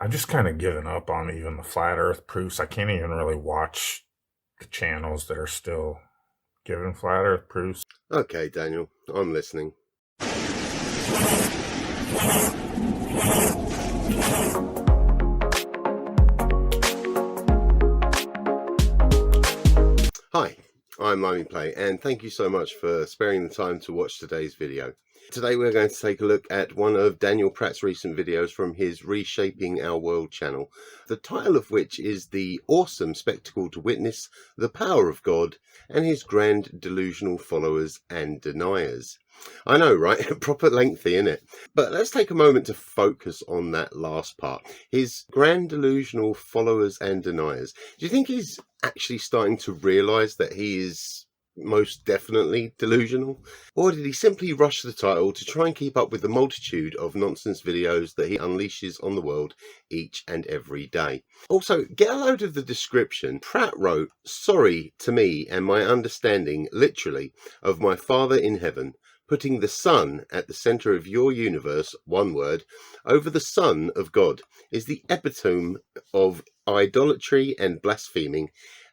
I've just kind of given up on even the flat earth proofs. I can't even really watch the channels that are still giving flat earth proofs. Okay, Daniel, I'm listening. Hi, I'm LimeyPlay, and thank you so much for sparing the time to watch today's video. Today we're going to take a look at one of Daniel Pratt's recent videos from his Reshaping Our World channel, the title of which is The Awesome Spectacle to Witness, the Power of God, and His Grand Delusional Followers and Deniers. I know, right? Proper lengthy, innit? But let's take a moment to focus on that last part. His grand delusional followers and deniers. Do you think he's actually starting to realise that he is most definitely delusional? Or did he simply rush the title to try and keep up with the multitude of nonsense videos that he unleashes on the world each and every day? Also, get a load of the description. Pratt wrote, "Sorry to me and my understanding, literally, of my Father in heaven, putting the Son at the centre of your universe, one word, over the Son of God, is the epitome of idolatry and blaspheming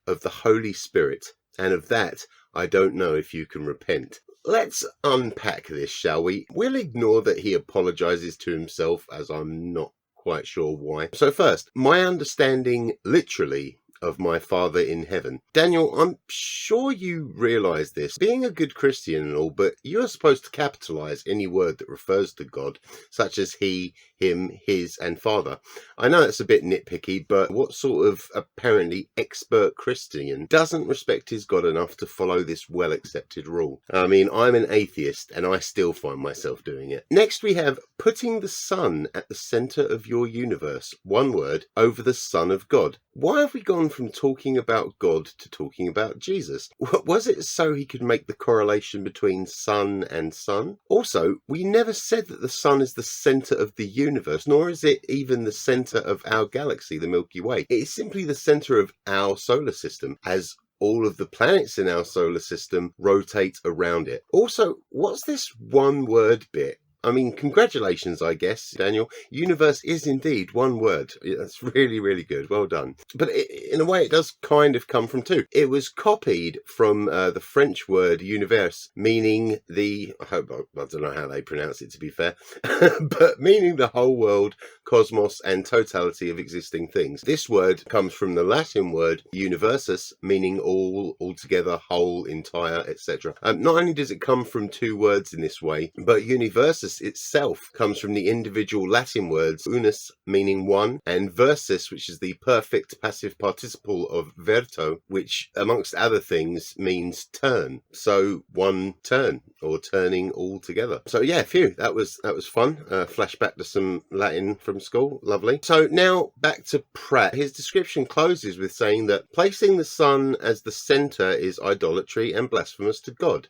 of the Holy Spirit, and of that I don't know if you can repent." Let's unpack this, shall we? We'll ignore that he apologises to himself, as I'm not quite sure why. So first, my understanding, literally, of my Father in heaven. Daniel, I'm sure you realise this, being a good Christian and all, but you're supposed to capitalise any word that refers to God, such as he, him, his, and Father. I know it's a bit nitpicky, but what sort of apparently expert Christian doesn't respect his God enough to follow this well-accepted rule? I mean, I'm an atheist, and I still find myself doing it. Next we have putting the Son at the centre of your universe, one word, over the Son of God. Why have we gone from talking about God to talking about Jesus? Was it so he could make the correlation between sun and sun? Also, we never said that the sun is the centre of the universe, nor is it even the centre of our galaxy, the Milky Way. It is simply the centre of our solar system, as all of the planets in our solar system rotate around it. Also, what's this one word bit? I mean, congratulations, I guess, Daniel. Universe is indeed one word. That's really, really good. Well done. But in a way, it does kind of come from two. It was copied from the French word univers, meaning I don't know how they pronounce it, to be fair, but meaning the whole world, cosmos, and totality of existing things. This word comes from the Latin word universus, meaning all, altogether, whole, entire, etc. Not only does it come from two words in this way, but universus itself comes from the individual Latin words unus, meaning one, and versus, which is the perfect passive participle of verto, which amongst other things means turn. So one turn, or turning all together. So yeah, phew, that was fun. Flashback to some Latin from school. Lovely. So now back to Pratt. His description closes with saying that placing the sun as the centre is idolatry and blasphemous to God.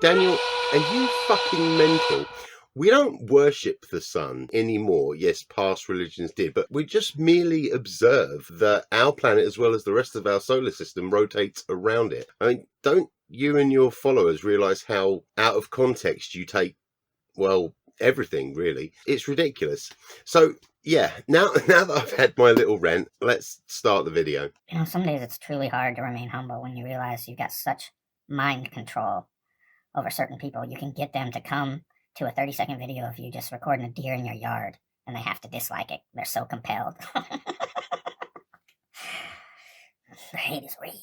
Daniel, are you fucking mental? We don't worship the sun anymore. Yes, past religions did, but we just merely observe that our planet, as well as the rest of our solar system, rotates around it. I mean, don't you and your followers realise how out of context you take, well, everything, really? It's ridiculous. So, yeah, now that I've had my little rant, let's start the video. You know, some days it's truly hard to remain humble when you realize you've got such mind control over certain people. You can get them to come to a 30-second video of you just recording a deer in your yard, and they have to dislike it. They're so compelled. The hate is real.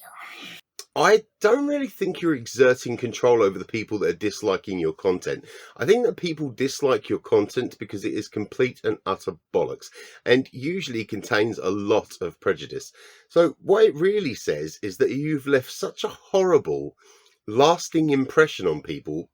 I don't really think you're exerting control over the people that are disliking your content. I think that people dislike your content because it is complete and utter bollocks, and usually contains a lot of prejudice. So what it really says is that you've left such a horrible, lasting impression on people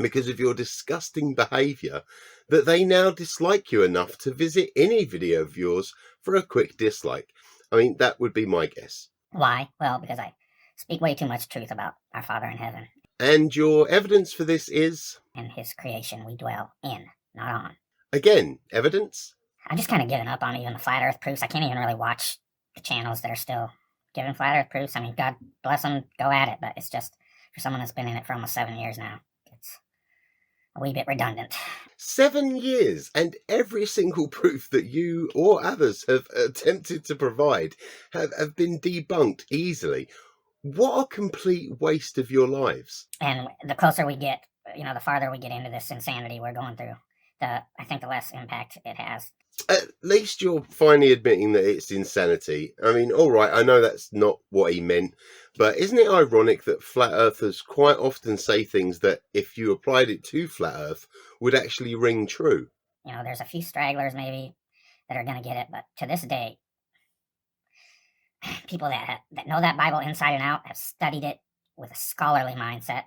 because of your disgusting behaviour that they now dislike you enough to visit any video of yours for a quick dislike. I mean, that would be my guess. Why? Well, because I speak way too much truth about our Father in heaven. And your evidence for this is? And his creation we dwell in, not on. Again, evidence? I'm just kind of giving up on even the flat earth proofs. I can't even really watch the channels that are still giving flat earth proofs. I mean, God bless them, go at it, but it's just, for someone that's been in it for almost 7 years now, a wee bit redundant. 7 years, and every single proof that you or others have attempted to provide have been debunked easily. What a complete waste of your lives. And the closer we get, the farther we get into this insanity we're going through, I think the less impact it has. At least you're finally admitting that it's insanity. I mean, all right, I know that's not what he meant, but isn't it ironic that flat earthers quite often say things that, if you applied it to flat earth, would actually ring true? There's a few stragglers maybe that are going to get it, but to this day, people that know that Bible inside and out, have studied it with a scholarly mindset,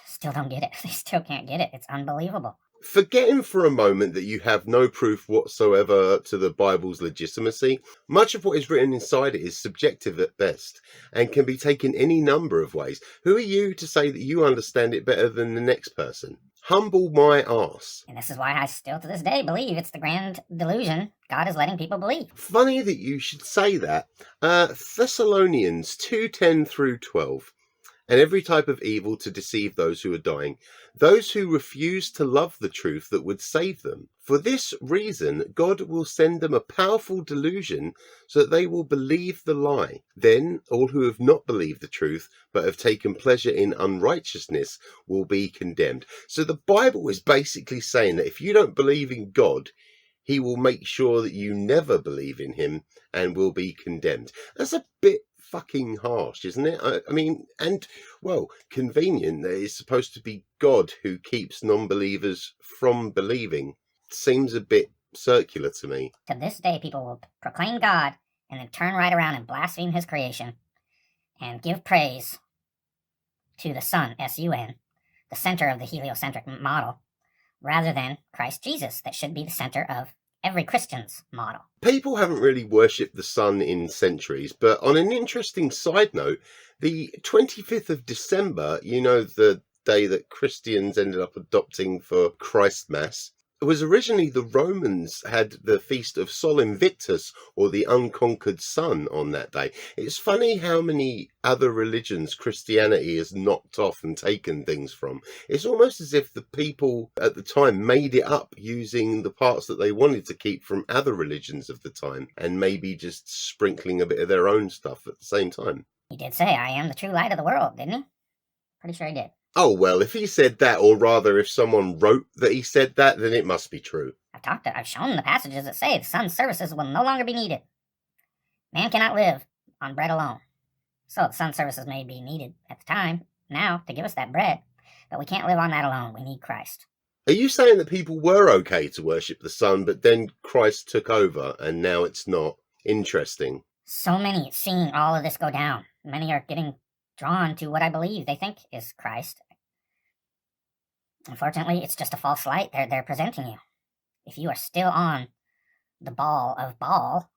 still don't get it. They still can't get it. It's unbelievable. Forgetting for a moment that you have no proof whatsoever to the Bible's legitimacy, much of what is written inside it is subjective at best and can be taken any number of ways. Who are you to say that you understand it better than the next person? Humble my arse. And this is why I still to this day believe it's the grand delusion God is letting people believe. Funny that you should say that. Thessalonians 2:10 through 12. And every type of evil to deceive those who are dying, those who refuse to love the truth that would save them. For this reason, God will send them a powerful delusion so that they will believe the lie. Then all who have not believed the truth but have taken pleasure in unrighteousness will be condemned. So the Bible is basically saying that if you don't believe in God, he will make sure that you never believe in him and will be condemned. That's a bit fucking harsh, isn't it? I mean, and, well, convenient that it's supposed to be God who keeps non-believers from believing. Seems a bit circular to me. To this day, people will proclaim God and then turn right around and blaspheme his creation and give praise to the Sun, S-U-N, the center of the heliocentric model, rather than Christ Jesus, that should be the center of every Christian's model. People haven't really worshipped the sun in centuries, but on an interesting side note, the 25th of December, the day that Christians ended up adopting for Christmas, it was originally the Romans had the feast of Sol Invictus, or the unconquered sun, on that day. It's funny how many other religions Christianity has knocked off and taken things from. It's almost as if the people at the time made it up using the parts that they wanted to keep from other religions of the time, and maybe just sprinkling a bit of their own stuff at the same time. He did say, "I am the true light of the world," didn't he? Pretty sure he did. Oh, well, if he said that, or rather if someone wrote that he said that, then it must be true. I've shown the passages that say the sun's services will no longer be needed. Man cannot live on bread alone. So the sun's services may be needed at the time, now, to give us that bread, but we can't live on that alone. We need Christ. Are you saying that people were okay to worship the sun, but then Christ took over, and now it's not? Interesting. So many seeing all of this go down. Many are getting drawn to what I believe they think is Christ. Unfortunately, it's just a false light they're presenting you. If you are still on the ball of Baal,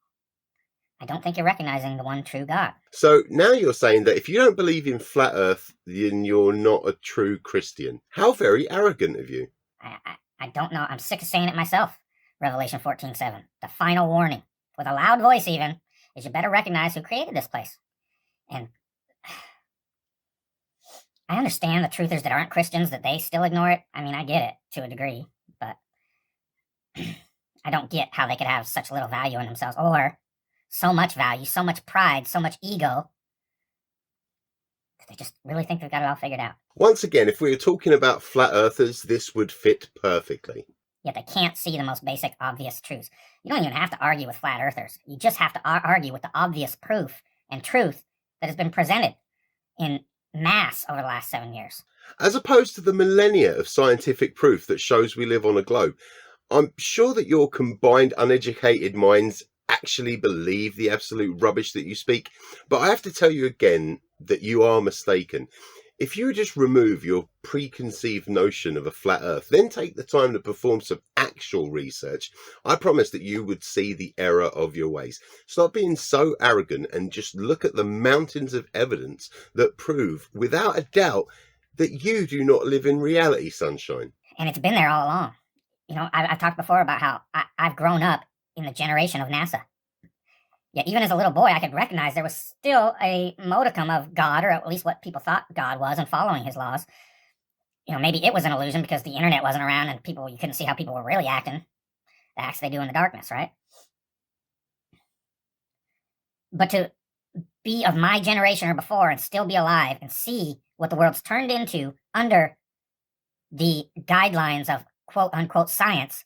I don't think you're recognizing the one true God. So now you're saying that if you don't believe in flat earth, then you're not a true Christian. How very arrogant of you. I don't know. I'm sick of saying it myself. Revelation 14:7. The final warning, with a loud voice even, is you better recognize who created this place. And I understand the truthers that aren't Christians, that they still ignore it. I mean, I get it to a degree, but I don't get how they could have such little value in themselves, or so much value, so much pride, so much ego, that they just really think they've got it all figured out. Once again, if we were talking about flat earthers, this would fit perfectly. Yet they can't see the most basic, obvious truths. You don't even have to argue with flat earthers. You just have to argue with the obvious proof and truth that has been presented in mass over the last 7 years. As opposed to the millennia of scientific proof that shows we live on a globe. I'm sure that your combined uneducated minds actually believe the absolute rubbish that you speak, but I have to tell you again that you are mistaken. If you just remove your preconceived notion of a flat earth, then take the time to perform some actual research, I promise that you would see the error of your ways. Stop being so arrogant and just look at the mountains of evidence that prove, without a doubt, that you do not live in reality, sunshine. And it's been there all along. I've talked before about how I've grown up in the generation of NASA. Yet even as a little boy, I could recognize there was still a modicum of God, or at least what people thought God was, and following his laws. maybe it was an illusion because the internet wasn't around and you couldn't see how people were really acting. The acts they do in the darkness, right? But to be of my generation or before and still be alive and see what the world's turned into under the guidelines of quote-unquote science,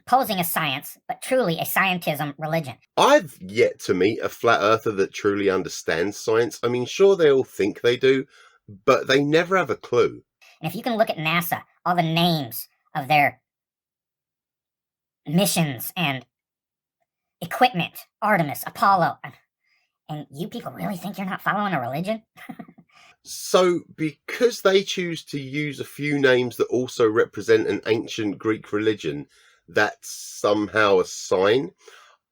posing as science, but truly a scientism religion. I've yet to meet a flat earther that truly understands science. I mean, sure, they all think they do, but they never have a clue. And if you can look at NASA, all the names of their missions and equipment, Artemis, Apollo, and you people really think you're not following a religion? So, because they choose to use a few names that also represent an ancient Greek religion, that's somehow a sign.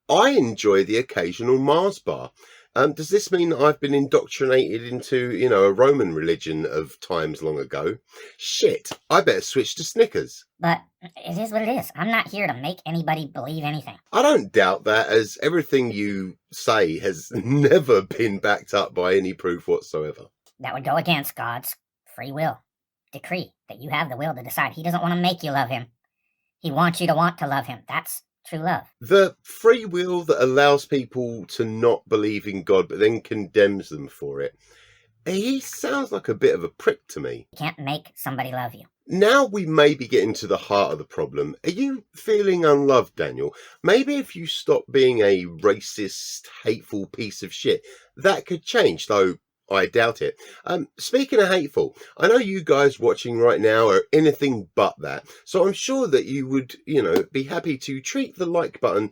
I enjoy the occasional Mars bar. Does this mean that I've been indoctrinated into, a Roman religion of times long ago? Shit, I better switch to Snickers. But it is what it is. I'm not here to make anybody believe anything. I don't doubt that, as everything you say has never been backed up by any proof whatsoever. That would go against God's free will decree, that you have the will to decide. He doesn't want to make you love him. He wants you to want to love him. That's true love. The free will that allows people to not believe in God but then condemns them for it. He sounds like a bit of a prick to me. You can't make somebody love you. Now we may be getting to the heart of the problem. Are you feeling unloved, Daniel? Maybe if you stop being a racist, hateful piece of shit, that could change, though I doubt it. Speaking of hateful, I know you guys watching right now are anything but that, so I'm sure that you would, be happy to treat the like button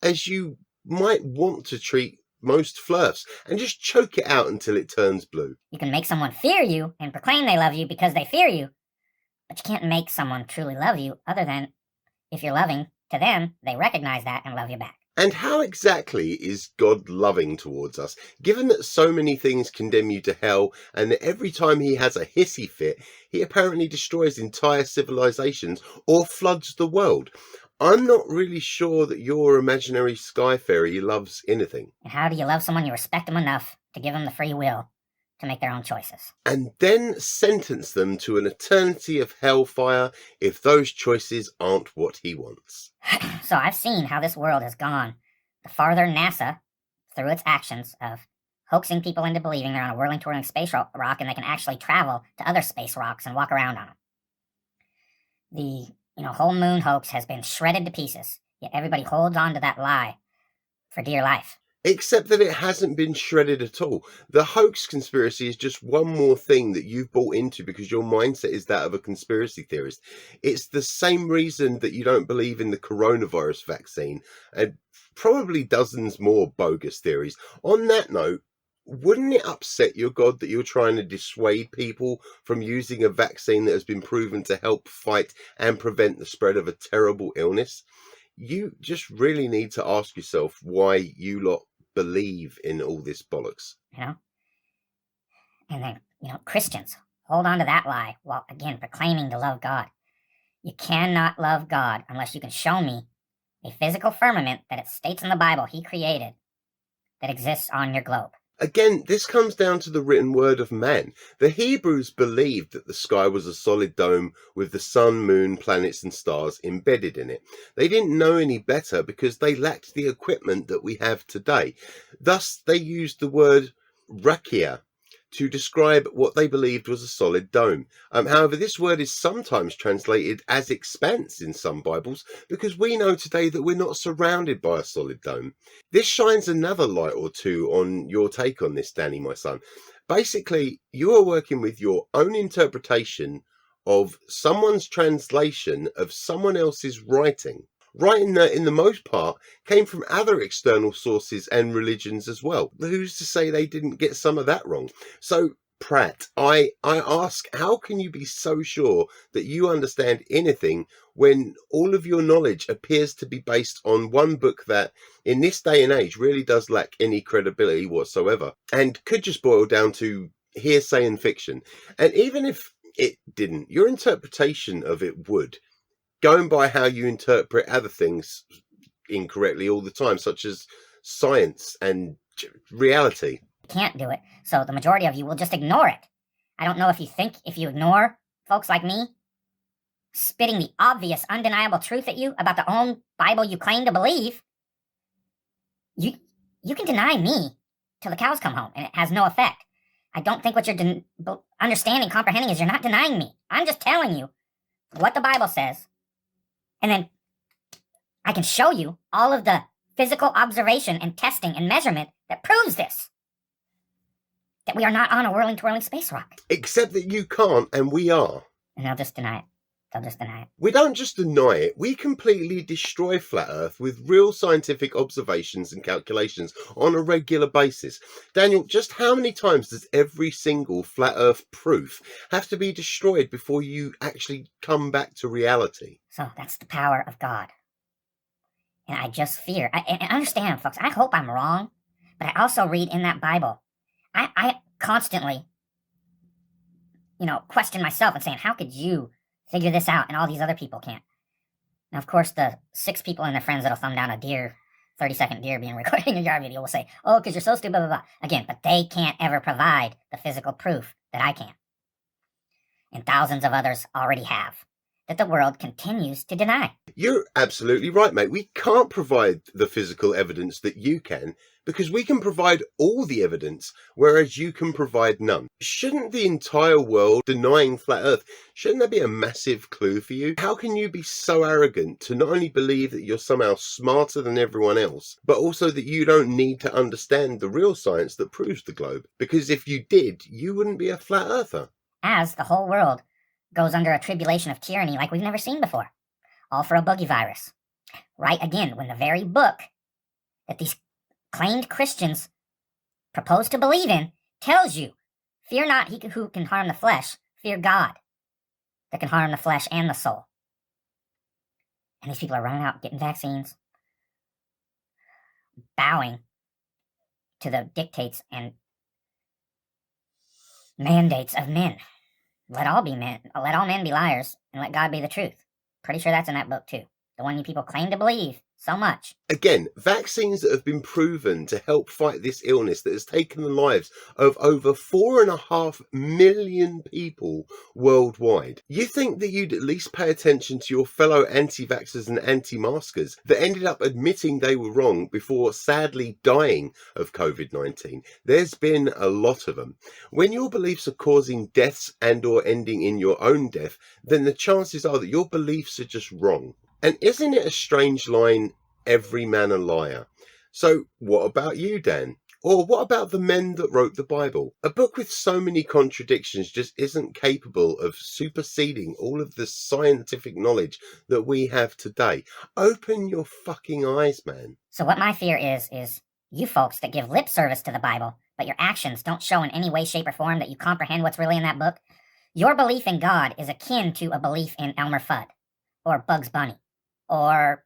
as you might want to treat most flirts, and just choke it out until it turns blue. You can make someone fear you and proclaim they love you because they fear you, but you can't make someone truly love you other than if you're loving to them, they recognize that and love you back. And how exactly is God loving towards us, given that so many things condemn you to hell, and that every time he has a hissy fit, he apparently destroys entire civilizations or floods the world? I'm not really sure that your imaginary sky fairy loves anything. And how do you love someone you respect them enough to give them the free will to make their own choices? And then sentence them to an eternity of hellfire if those choices aren't what he wants. So I've seen how this world has gone the farther NASA, through its actions of hoaxing people into believing they're on a whirling twirling space rock and they can actually travel to other space rocks and walk around on them. The whole moon hoax has been shredded to pieces, yet everybody holds on to that lie for dear life. Except that it hasn't been shredded at all. The hoax conspiracy is just one more thing that you've bought into because your mindset is that of a conspiracy theorist. It's the same reason that you don't believe in the coronavirus vaccine, and probably dozens more bogus theories. On that note, wouldn't it upset your God that you're trying to dissuade people from using a vaccine that has been proven to help fight and prevent the spread of a terrible illness? You just really need to ask yourself why you lot believe in all this bollocks. And then, Christians hold on to that lie while, again, proclaiming to love God. You cannot love God unless you can show me a physical firmament that it states in the Bible he created that exists on your globe. Again, this comes down to the written word of man. The Hebrews believed that the sky was a solid dome with the sun, moon, planets and stars embedded in it. They didn't know any better because they lacked the equipment that we have today. Thus, they used the word rakia to describe what they believed was a solid dome. However, this word is sometimes translated as expanse in some Bibles because we know today that we're not surrounded by a solid dome. This shines another light or two on your take on this, Danny, my son. Basically, you are working with your own interpretation of someone's translation of someone else's writing. Writing that, in the most part, came from other external sources and religions as well. Who's to say they didn't get some of that wrong? So, Pratt, I ask, how can you be so sure that you understand anything when all of your knowledge appears to be based on one book that, in this day and age, really does lack any credibility whatsoever, and could just boil down to hearsay and fiction? And even if it didn't, your interpretation of it would. Going by how you interpret other things incorrectly all the time, such as science and reality. You can't do it, so the majority of you will just ignore it. I don't know if you think if you ignore folks like me spitting the obvious, undeniable truth at you about the own Bible you claim to believe, you can deny me till the cows come home, and it has no effect. I don't think what you're understanding, comprehending is you're not denying me. I'm just telling you what the Bible says, and then I can show you all of the physical observation and testing and measurement that proves this. That we are not on a whirling, twirling space rock. Except that you can't, and we are. And they'll just deny it. They'll just deny it. We don't just deny it, we completely destroy Flat Earth with real scientific observations and calculations on a regular basis. Daniel, just how many times does every single Flat Earth proof have to be destroyed before you actually come back to reality? So that's the power of God. And I just fear, and understand, folks, I hope I'm wrong, but I also read in that Bible, I constantly, question myself and saying, how could you figure this out and all these other people can't? Now, of course, the 6 people and their friends that'll thumb down a 30-second deer being recorded in your yard video will say, oh, because you're so stupid, blah, blah, blah. Again, but they can't ever provide the physical proof that I can. And thousands of others already have, that the world continues to deny. You're absolutely right, mate. We can't provide the physical evidence that you can, because we can provide all the evidence, whereas you can provide none. Shouldn't the entire world denying Flat Earth, shouldn't that be a massive clue for you? How can you be so arrogant to not only believe that you're somehow smarter than everyone else, but also that you don't need to understand the real science that proves the globe? Because if you did, you wouldn't be a Flat Earther. As the whole world goes under a tribulation of tyranny like we've never seen before, all for a boogie virus. Right again, when the very book that these claimed Christians propose to believe in tells you, fear not he who can harm the flesh, fear God that can harm the flesh and the soul. And these people are running out, getting vaccines, bowing to the dictates and mandates of men. Let all men be liars, and let God be the truth. Pretty sure that's in that book too. The one you people claim to believe so much. Again, vaccines that have been proven to help fight this illness that has taken the lives of over 4.5 million people worldwide. You think that you'd at least pay attention to your fellow anti-vaxxers and anti-maskers that ended up admitting they were wrong before sadly dying of COVID-19. There's been a lot of them. When your beliefs are causing deaths and or ending in your own death, then the chances are that your beliefs are just wrong. And isn't it a strange line, every man a liar? So what about you, Dan? Or what about the men that wrote the Bible? A book with so many contradictions just isn't capable of superseding all of the scientific knowledge that we have today. Open your fucking eyes, man. So what my fear is you folks that give lip service to the Bible, but your actions don't show in any way, shape, or form that you comprehend what's really in that book. Your belief in God is akin to a belief in Elmer Fudd or Bugs Bunny. Or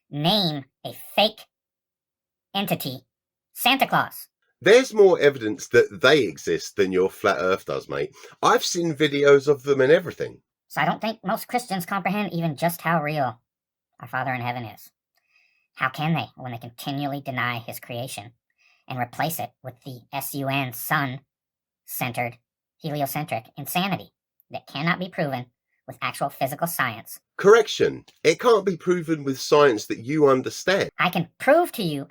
name a fake entity, Santa Claus. There's more evidence that they exist than your Flat Earth does, mate. I've seen videos of them and everything. So I don't think most Christians comprehend even just how real our Father in heaven is. How can they when they continually deny his creation and replace it with the sun, sun-centered, heliocentric insanity that cannot be proven with actual physical science? Correction. It can't be proven with science that you understand. I can prove to you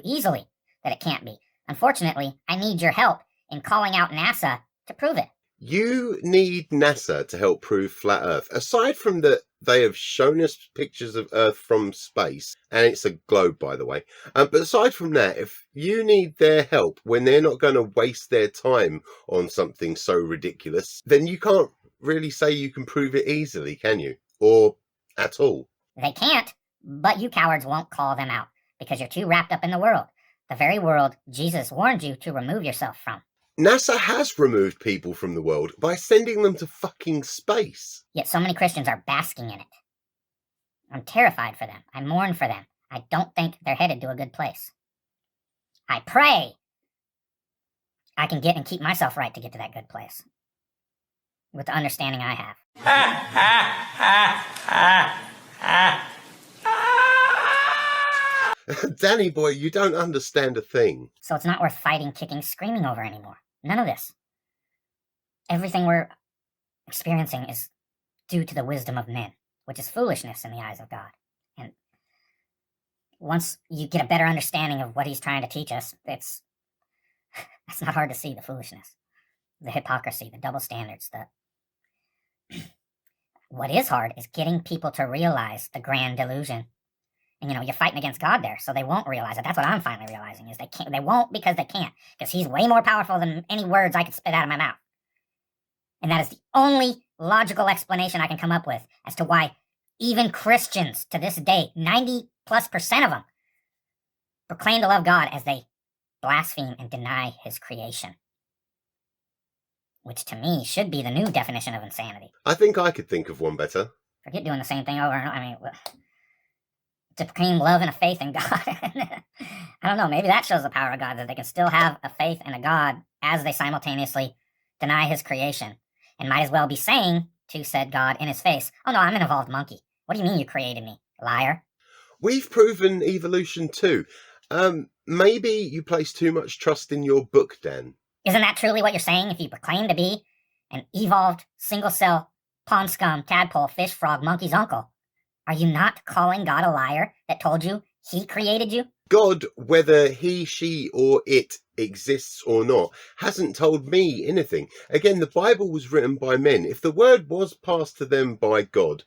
easily that it can't be. Unfortunately, I need your help in calling out NASA to prove it. You need NASA to help prove Flat Earth. Aside from that, they have shown us pictures of Earth from space, and it's a globe, by the way. But aside from that, if you need their help when they're not going to waste their time on something so ridiculous, then you can't really say you can prove it easily, can you? Or at all. They can't, but you cowards won't call them out because you're too wrapped up in the world. The very world Jesus warned you to remove yourself from. NASA has removed people from the world by sending them to fucking space. Yet so many Christians are basking in it. I'm terrified for them. I mourn for them. I don't think they're headed to a good place. I pray I can get and keep myself right to get to that good place. With the understanding I have. Danny boy, you don't understand a thing. So it's not worth fighting, kicking, screaming over anymore. None of this. Everything we're experiencing is due to the wisdom of men, which is foolishness in the eyes of God. And once you get a better understanding of what he's trying to teach us, it's not hard to see the foolishness, the hypocrisy, the double standards. What is hard is getting people to realize the grand delusion. And, you're fighting against God there, so they won't realize it. That's what I'm finally realizing, is they won't because they can't, because he's way more powerful than any words I could spit out of my mouth. And that is the only logical explanation I can come up with as to why even Christians to this day, 90+% of them, proclaim to love God as they blaspheme and deny his creation. Which to me should be the new definition of insanity. I think I could think of one better. Forget doing the same thing over and over. To proclaim love and a faith in God. I don't know, maybe that shows the power of God, that they can still have a faith in a God as they simultaneously deny his creation. And might as well be saying to said God in his face, oh no, I'm an evolved monkey. What do you mean you created me, liar? We've proven evolution too. Maybe you place too much trust in your book, Dan. Isn't that truly what you're saying? If you proclaim to be an evolved, single-cell, pond scum, tadpole, fish, frog, monkey's uncle, are you not calling God a liar that told you he created you? God, whether he, she, or it exists or not, hasn't told me anything. Again, the Bible was written by men. If the word was passed to them by God,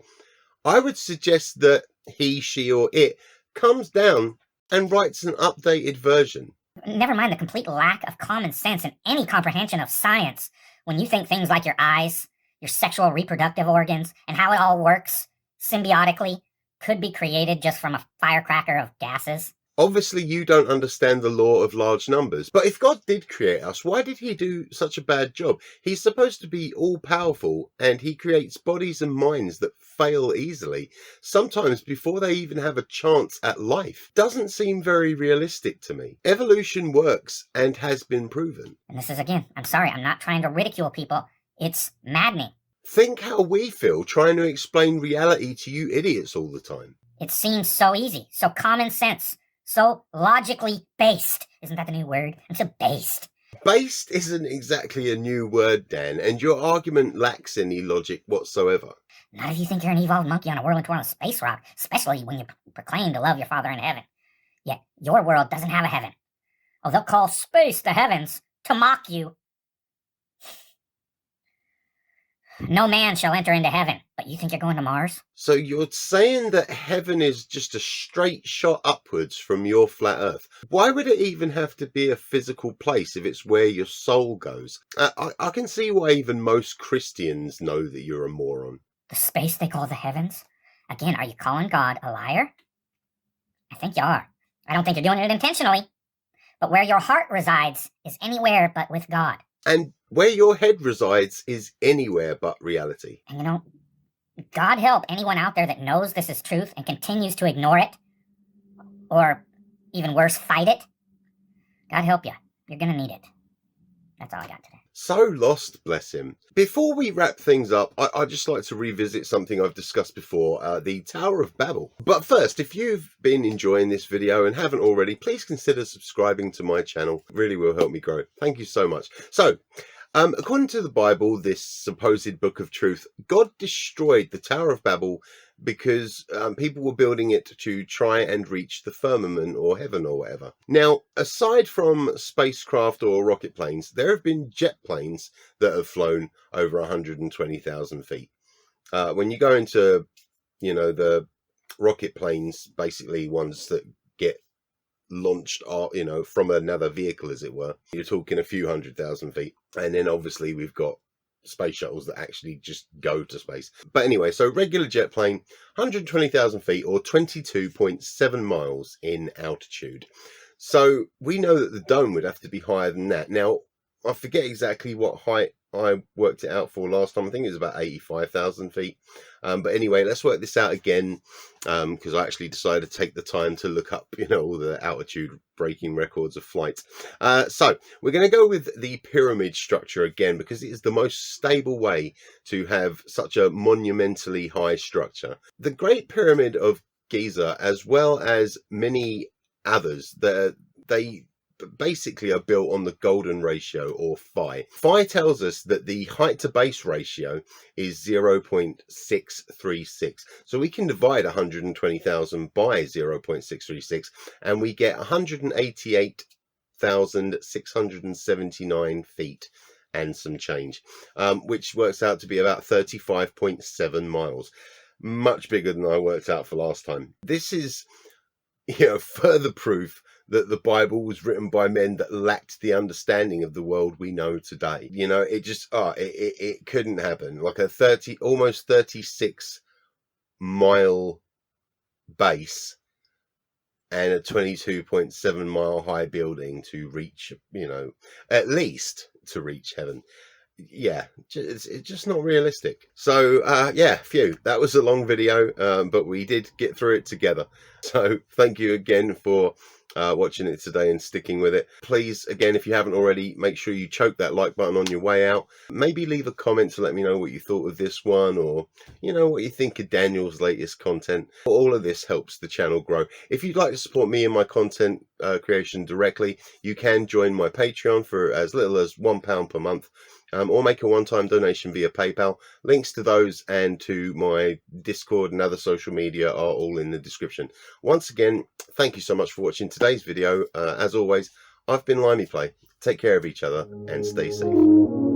I would suggest that he, she, or it comes down and writes an updated version. Never mind the complete lack of common sense and any comprehension of science when you think things like your eyes, your sexual reproductive organs, and how it all works symbiotically could be created just from a firecracker of gases. Obviously, you don't understand the law of large numbers. But if God did create us, why did he do such a bad job? He's supposed to be all-powerful, and he creates bodies and minds that fail easily, sometimes before they even have a chance at life. Doesn't seem very realistic to me. Evolution works and has been proven. And this is, again, I'm sorry, I'm not trying to ridicule people. It's maddening. Think how we feel trying to explain reality to you idiots all the time. It seems so easy, so common sense. So logically based. Isn't that the new word? I'm so based. Based isn't exactly a new word, Dan, and your argument lacks any logic whatsoever. Not if you think you're an evolved monkey on a whirling tour on a space rock, especially when you proclaim to love your Father in heaven. Yet your world doesn't have a heaven. Oh, they'll call space the heavens to mock you. No man shall enter into heaven, but you think you're going to Mars? So you're saying that heaven is just a straight shot upwards from your flat earth? Why would it even have to be a physical place if it's where your soul goes? I can see why even most Christians know that you're a moron. The space they call the heavens? Again, are you calling God a liar? I think you are. I don't think you're doing it intentionally. But where your heart resides is anywhere but with God. And where your head resides is anywhere but reality. And God help anyone out there that knows this is truth and continues to ignore it. Or, even worse, fight it. God help you. You're gonna need it. That's all I got today. So lost, bless him. Before we wrap things up, I'd just like to revisit something I've discussed before, the Tower of Babel. But first, if you've been enjoying this video and haven't already, please consider subscribing to my channel. It really will help me grow. Thank you so much. So, according to the Bible, this supposed book of truth, God destroyed the Tower of Babel because people were building it to try and reach the firmament or heaven or whatever. Now, aside from spacecraft or rocket planes, there have been jet planes that have flown over 120,000 feet. When you go into, the rocket planes, basically ones that get launched, from another vehicle, as it were, you're talking a few 100,000 feet. And then obviously we've got space shuttles that actually just go to space. But anyway, so regular jet plane, 120,000 feet or 22.7 miles in altitude. So we know that the dome would have to be higher than that. Now, I forget exactly what height I worked it out for last time. I think it was about 85,000 feet. But anyway, let's work this out again, because I actually decided to take the time to look up, all the altitude breaking records of flight. So we're going to go with the pyramid structure again, because it is the most stable way to have such a monumentally high structure. The Great Pyramid of Giza, as well as many others, they basically are built on the golden ratio, or phi. Phi tells us that the height to base ratio is 0.636. So we can divide 120,000 by 0.636 and we get 188,679 feet and some change, which works out to be about 35.7 miles. Much bigger than I worked out for last time. This is, further proof that the Bible was written by men that lacked the understanding of the world we know today. It just, it couldn't happen. Like a almost 36 mile base and a 22.7 mile high building to reach, at least to reach heaven. Yeah, it's just not realistic. So that was a long video, but we did get through it together. So thank you again for watching it today and sticking with it. Please, again, if you haven't already, make sure you choke that like button on your way out. Maybe leave a comment to let me know what you thought of this one, or what you think of Daniel's latest content. All of this helps the channel grow. If you'd like to support me and my content creation directly, you can join my Patreon for as little as £1 per month. Or make a one-time donation via PayPal. Links to those and to my Discord and other social media are all in the description. Once again, thank you so much for watching today's video. As always, I've been LimeyPlay. Take care of each other and stay safe.